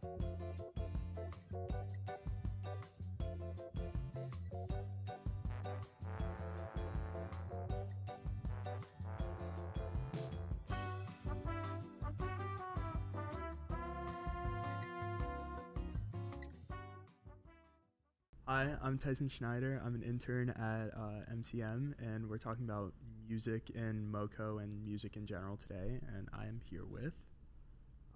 Hi, I'm Tyson Schneider. I'm an intern at MCM, and we're talking about music in MoCo and music in general today. And I am here with.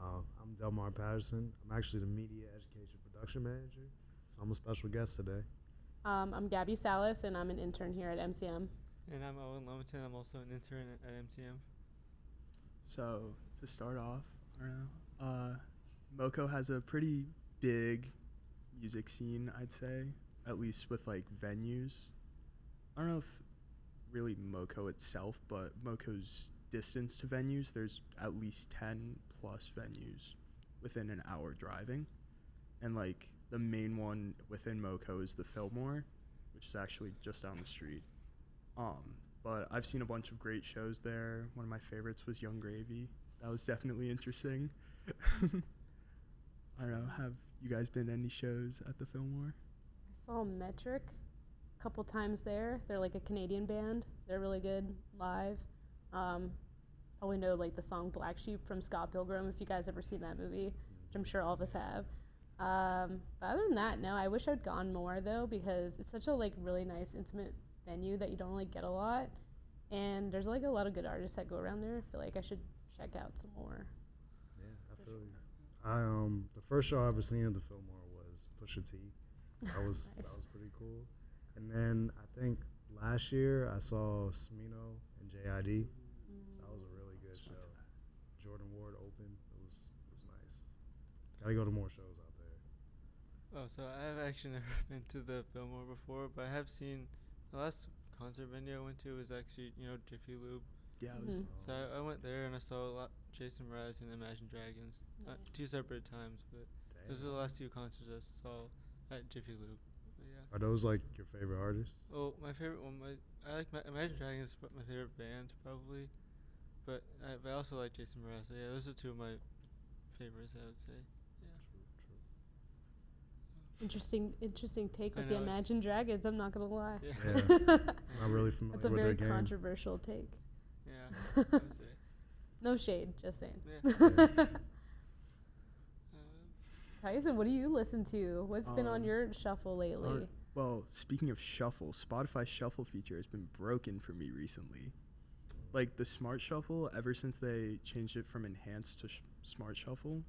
I'm Delmar Patterson. I'm actually the Media Education Production Manager, so I'm a special guest today. I'm Gabby Salas, and I'm an intern here at MCM. And I'm Owen Lomaton. I'm also an intern at MCM. So, to start off, I don't know, MoCo has a pretty big music scene, I'd say, at least with like venues. I don't know if really MoCo itself, but MoCo's distance to venues, there's at least 10 plus venues within an hour driving. And like the main one within MoCo is the Fillmore, which is actually just down the street. But I've seen a bunch of great shows there. One of my favorites was Young Gravy. That was definitely interesting. I don't know, have you guys been to any shows at the Fillmore? I saw Metric a couple times there. They're like a Canadian band. They're really good live. Probably know like the song Black Sheep from Scott Pilgrim, if you guys ever seen that movie, which I'm sure all of us have. But other than that, no, I wish I'd gone more though, because it's such a like really nice intimate venue that you don't really get a lot. And there's like a lot of good artists that go around there. I feel like I should check out some more. Yeah, I feel you. The first show I ever seen at the Fillmore was Pusha T. That was Nice. that was pretty cool. And then I think last year I saw Smino and JID. That was a really good show. Jordan Ward opened. It was nice. Gotta go to more shows out there. Oh, so I have actually never been to the Fillmore before, but I have seen the last concert venue I went to was actually, Jiffy Lube. Yeah, it was. So I went there and I saw a lot Jason Mraz and Imagine Dragons. Nice. Two separate times, but those are the last two concerts I saw at Jiffy Lube. But yeah. Are those like your favorite artists? Oh, my favorite one, I like Imagine Dragons is my favorite band probably, but I also like Jason Mraz. So yeah, those are two of my favorites, I would say. Yeah. True. Interesting take I with the know, it's- Imagine Dragons. I'm not gonna lie. Yeah. Yeah. Not really familiar That's a with very their game. controversial take. Yeah. I would say. No shade, just saying. Yeah. Tyson, what do you listen to? What's been on your shuffle lately? Well, speaking of shuffle, Spotify shuffle feature has been broken for me recently. Like the smart shuffle, ever since they changed it from enhanced to smart shuffle,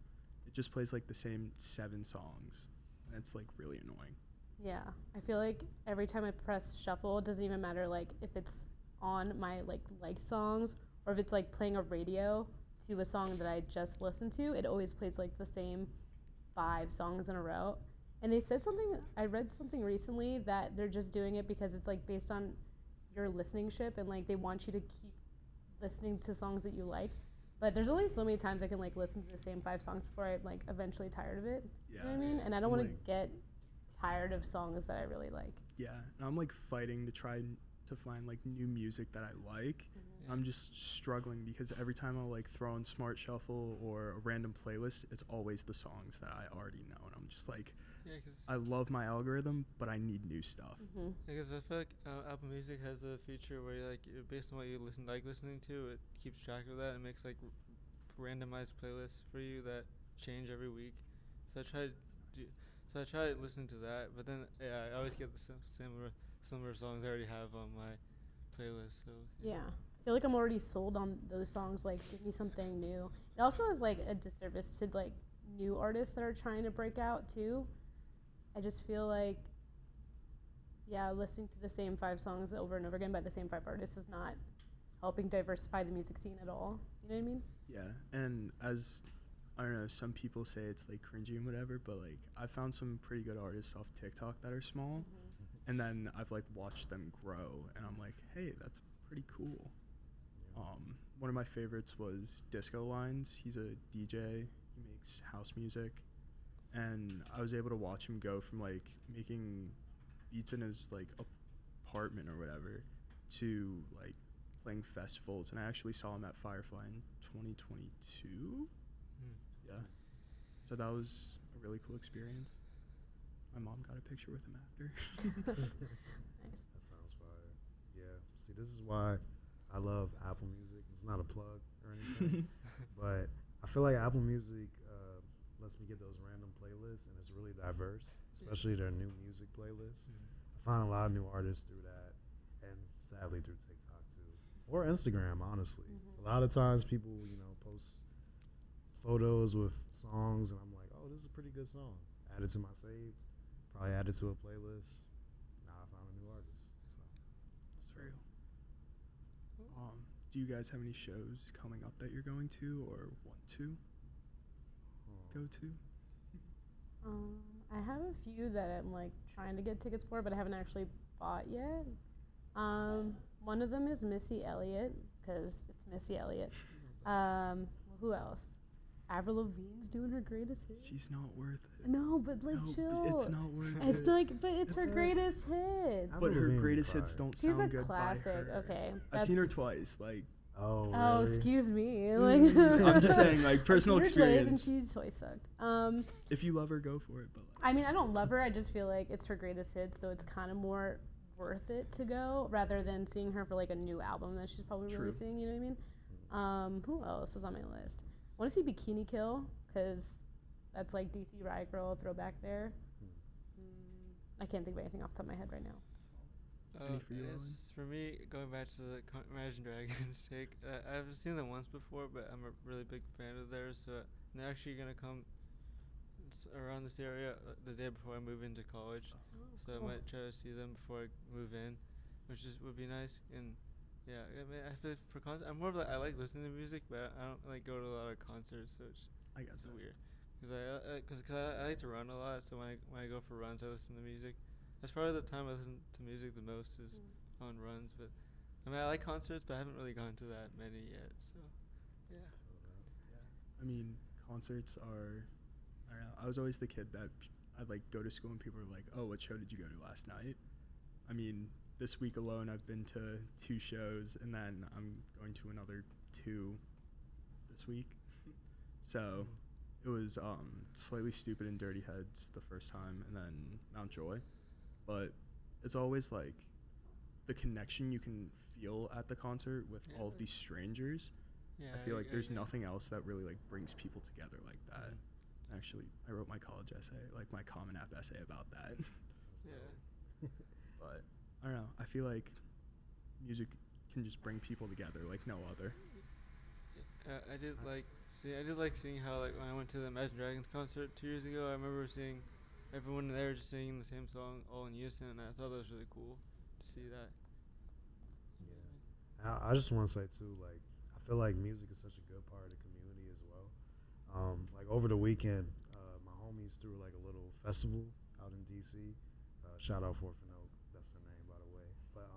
it just plays like the same 7 songs. And it's like really annoying. Yeah, I feel like every time I press shuffle, it doesn't even matter like if it's on my like songs or if it's like playing a radio to a song that I just listened to. It always plays like the same 5 songs in a row. And they said something, I read something recently that they're just doing it because it's like based on your listening-ship and like they want you to keep listening to songs that you like. But there's only so many times I can like listen to the same 5 songs before I'm like eventually tired of it. Yeah. You know what I mean? And I don't want to Like- get tired of songs that I really like. Yeah, and I'm like fighting to try to find like new music that I like. Yeah. I'm just struggling because every time I'll like throw on smart shuffle or a random playlist, it's always the songs that I already know, and I'm just like, Yeah, cause I love my algorithm, but I need new stuff. Mm-hmm. because I feel like Apple Music has a feature where based on what you like listening to, it keeps track of that and makes like randomized playlists for you that change every week. So I tried listening to that, but then I always get the similar songs I already have on my playlist. So Yeah. I feel like I'm already sold on those songs. Like, give me something new. It also is like a disservice to like new artists that are trying to break out too. I just feel like, yeah, listening to the same 5 songs over and over again by the same 5 artists is not helping diversify the music scene at all. You know what I mean? Yeah, and as I don't know, some people say it's like cringy and whatever, but like I found some pretty good artists off TikTok that are small, and then I've like watched them grow, and I'm like, hey, that's pretty cool. One of my favorites was Disco Lines. He's a DJ. He makes house music, and I was able to watch him go from like making beats in his like apartment or whatever to like playing festivals. And I actually saw him at Firefly in 2022. Yeah. So that was a really cool experience. My mom got a picture with him after. Nice. That sounds fire. Yeah. See, this is why I love Apple Music. It's not a plug or anything, but I feel like Apple Music lets me get those random playlists, and it's really diverse, especially their new music playlists. I find a lot of new artists through that, and sadly through TikTok too, or Instagram. Honestly, a lot of times people, post photos with songs, and I'm like, oh, this is a pretty good song. Add it to my saves. Probably add it to a playlist. Now I found a new artist. So. True. Do you guys have any shows coming up that you're going to or want to go to? I have a few that I'm like trying to get tickets for, but I haven't actually bought yet. One of them is Missy Elliott, because it's Missy Elliott. Who else? Avril Lavigne's doing her greatest hit. She's not worth it. No, but like No, chill. it's not worth it. It's like, but it's her greatest hit. But her Avril greatest Lavigne's hits don't She's a sound good classic. by her. Okay, I've that's- seen her twice. Like, Oh, Oh, really? excuse me. Like, I'm just saying, like, personal I've seen her twice experience. and she's twice sucked. If you love her, go for it. But like, I mean, I don't love her. I just feel like it's her greatest hit, so it's kind of more worth it to go rather than seeing her for like a new album that she's probably True. releasing. You know what I mean? Who else was on my list? I want to see Bikini Kill, because that's like DC Riot Girl throwback there. I can't think of anything off the top of my head right now. Any for you, For me, going back to the Imagine Dragons take, I've seen them once before, but I'm a really big fan of theirs. So they're actually gonna come around this area the day before I move into college. So cool. I might try to see them before I move in, which would be nice. And yeah, I mean, I feel like for concert, I'm more of like, I like listening to music, but I don't like go to a lot of concerts, so I guess it's weird. Because I like to run a lot, so when I go for runs, I listen to music. That's probably the time I listen to music the most is on runs. But I mean, I like concerts, but I haven't really gone to that many yet. So yeah. I mean, concerts are. I don't know. I was always the kid that I'd like go to school and people were like, "Oh, what show did you go to last night?" I mean, this week alone, I've been to 2 shows, and then I'm going to another 2 this week. So it was Slightly Stupid and Dirty Heads the first time, and then Mount Joy. But it's always like the connection you can feel at the concert with all of these strangers. Yeah, I feel like there's agree. nothing else that really like brings people together like that. Actually, I wrote my college essay, like my Common App essay about that. Yeah. But I don't know. I feel like music can just bring people together like no other. I did like seeing how like when I went to the Imagine Dragons concert 2 years ago, I remember seeing everyone there just singing the same song all in unison, and I thought that was really cool to see that. Yeah. I just want to say too, like, I feel like music is such a good part of the community as well. Like over the weekend, my homies threw like a little festival out in DC. Shout out Fort Oak, that's their name by the way. But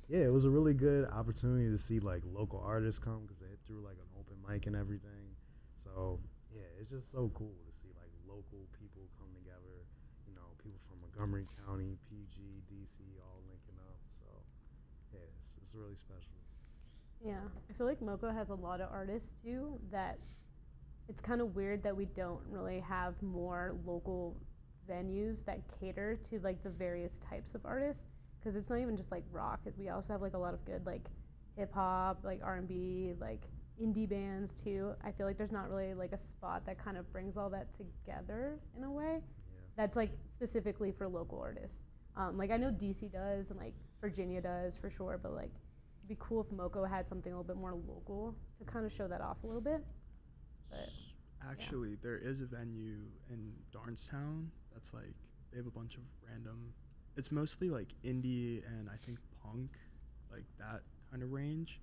yeah, it was a really good opportunity to see like local artists come because they threw like an open mic and everything. So yeah, it's just so cool to see like local people come together. You know, people from Montgomery County, PG, DC, all linking up. So yeah, it's really special. Yeah, I feel like Moco has a lot of artists too that it's kind of weird that we don't really have more local venues that cater to like the various types of artists, because it's not even just like rock. We also have like a lot of good like hip hop, like R&B, like indie bands too. I feel like there's not really like a spot that kind of brings all that together in a way that's like specifically for local artists. Like I know DC does and like Virginia does for sure, but like it'd be cool if Moco had something a little bit more local to kind of show that off a little bit. But Actually, there is a venue in Darnestown that's like they have a bunch of random. It's mostly like indie and I think punk, like that kind of range.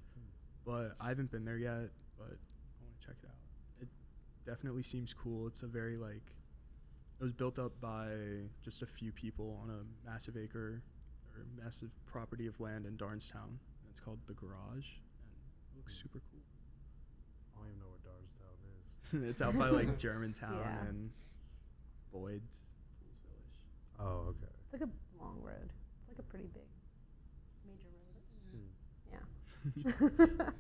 But I haven't been there yet. But I want to check it out. It definitely seems cool. It's a very like. It was built up by just a few people on a massive acre or massive property of land in Darnestown. And it's called The Garage, and it looks super cool. I don't even know where Darnestown is. It's out by like Germantown Yeah. and Boyd's, Pools Village. Oh, okay. it's like a long road. It's like a pretty big major road. Yeah. Check it out.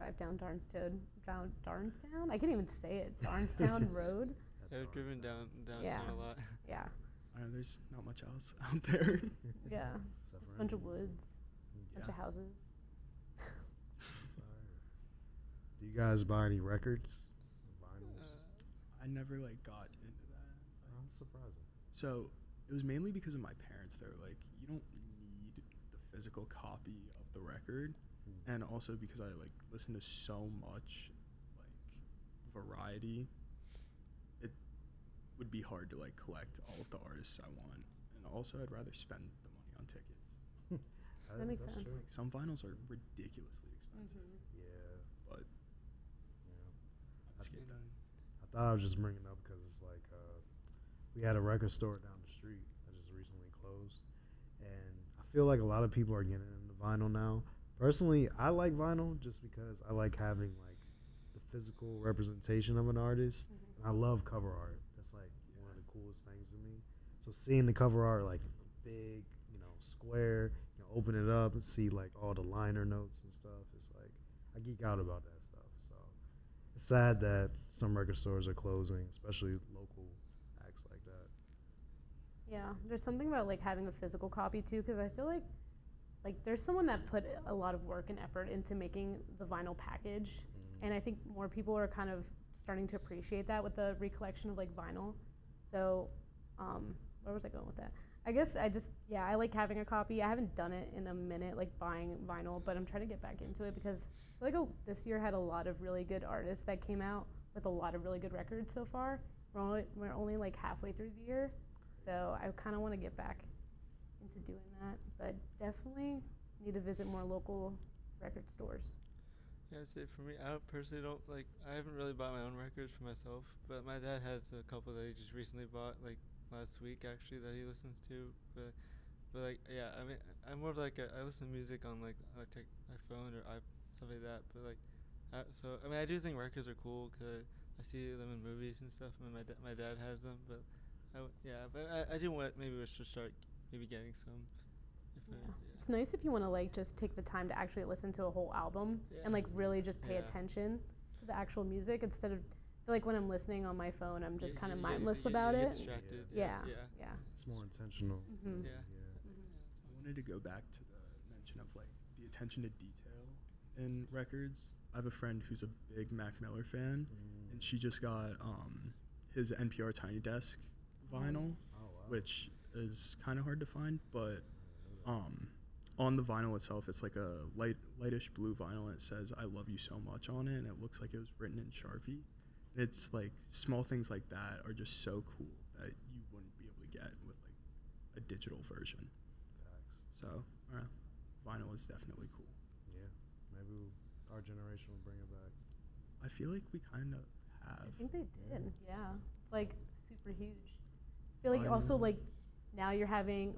drive down Darnstown. I can't even say it. Darnstown Road. I've driven downtown Yeah. a lot. Yeah. I don't know, there's not much else out there. Yeah. Except Just for a bunch of interviews. woods, bunch Yeah. of houses. Sorry. Do you guys buy any records? Vinyls? I never like got into that. That's surprising. So it was mainly because of my parents. They were like, you don't need the physical copy of the record, and also because I like listen to so much like variety, it would be hard to like collect all of the artists I want. And also, I'd rather spend the money on tickets. That makes That's sense. true. Like some vinyls are ridiculously expensive, Yeah. but Yeah. I just get that. I thought I was just bringing it up because it's like we had a record store down the street that just recently closed, and I feel like a lot of people are getting into vinyl now. Personally, I like vinyl just because I like having like the physical representation of an artist, and I love cover art. That's like one of the coolest things to me. So seeing the cover art like big, square, open it up and see like all the liner notes and stuff, it's like I geek out about that stuff. So it's sad that some record stores are closing, especially local acts like that. Yeah, there's something about like having a physical copy too, because I feel like there's someone that put a lot of work and effort into making the vinyl package, and I think more people are kind of starting to appreciate that with the recollection of like vinyl. So, where was I going with that? I guess I like having a copy. I haven't done it in a minute, like buying vinyl, but I'm trying to get back into it because I feel like this year had a lot of really good artists that came out with a lot of really good records so far. We're only like halfway through the year, so I kind of want to get back into doing that, but definitely need to visit more local record stores. Yeah, I'd say for me, I personally don't like. I haven't really bought my own records for myself, but my dad has a couple that he just recently bought, like last week actually, that he listens to. But like, yeah, I mean, I'm more of like I listen to music on like my phone or stuff like that. But like, so I mean, I do think records are cool because I see them in movies and stuff. And my dad has them, but I do want maybe we should start maybe getting some. It's nice if you want to like just take the time to actually listen to a whole album and like really just pay attention to the actual music instead of I feel like when I'm listening on my phone I'm just kind of mindless about it. Distracted. Yeah. It's more intentional. Mm-hmm. I wanted to go back to the mention of like the attention to detail in records. I have a friend who's a big Mac Miller fan, and she just got his NPR Tiny Desk vinyl, which is kind of hard to find, but on the vinyl itself, it's like a lightish blue vinyl, and it says "I love you so much" on it, and it looks like it was written in Sharpie. And it's like small things like that are just so cool that you wouldn't be able to get with like a digital version. Facts. So, vinyl is definitely cool. Yeah, maybe our generation will bring it back. I feel like we kind of have. I think they did. Yeah. It's like super huge. I feel like also like now you're having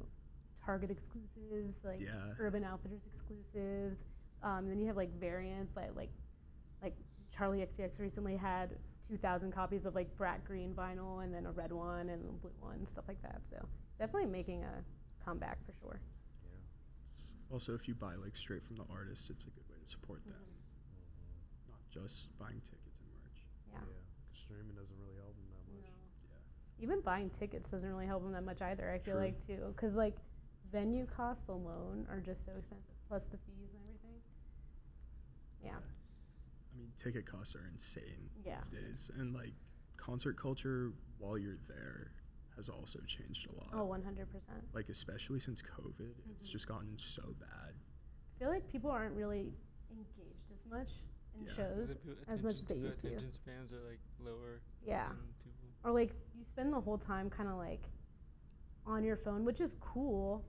Target exclusives, like Urban Outfitters exclusives. Then you have like variants like Charlie XCX recently had 2,000 copies of like Brat Green vinyl and then a red one and a blue one, stuff like that. So it's definitely making a comeback for sure. Yeah. Also, if you buy like straight from the artist, it's a good way to support them, not just buying tickets and merch. Yeah. Streaming doesn't really help them that much. Yeah. Even buying tickets doesn't really help them that much either. I feel like too, because like venue costs alone are just so expensive, plus the fees and everything. Yeah. I mean, ticket costs are insane Yeah. these days, and like concert culture while you're there has also changed a lot. Oh, 100%. Like especially since COVID, it's just gotten so bad. I feel like people aren't really engaged as much in shows as much as they used to. Attention spans are like lower. Yeah. Than people. Or like you spend the whole time kind of like on your phone, which is cool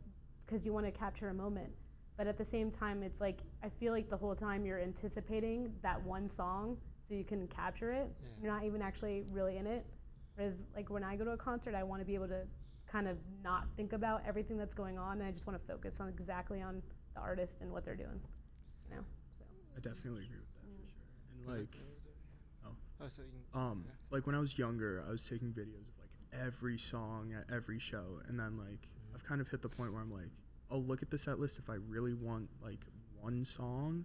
because you want to capture a moment. But at the same time, it's like I feel like the whole time you're anticipating that one song so you can capture it. Yeah. You're not even actually really in it. Whereas like when I go to a concert, I want to be able to kind of not think about everything that's going on, and I just want to focus on exactly on the artist and what they're doing. You know. So. I definitely agree with that for sure. And like, so you can, like when I was younger, I was taking videos of like every song at every show, and then like I've kind of hit the point where I'm like, I'll look at the set list if I really want like one song,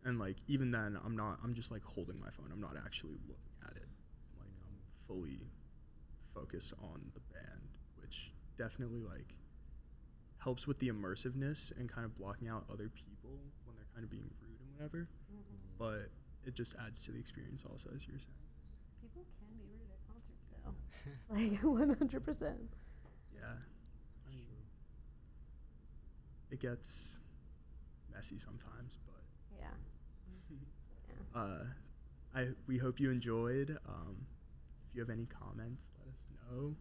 And like even then, I'm just like holding my phone. I'm not actually looking at it. Like I'm fully focused on the band, which definitely like helps with the immersiveness and kind of blocking out other people when they're kind of being rude and whatever. But it just adds to the experience also, as you were saying. People can be rude at concerts, though. Like 100%. Yeah. I mean, it gets messy sometimes, but Yeah. we hope you enjoyed. If you have any comments, let us know.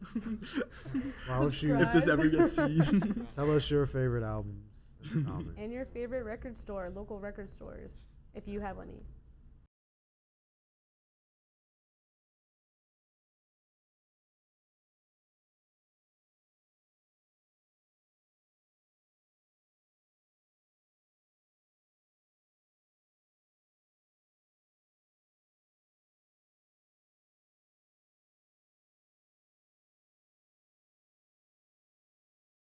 Why don't you, if this ever gets seen. tell us your favorite albums in the comments. And your favorite record store, local record stores, if you have any.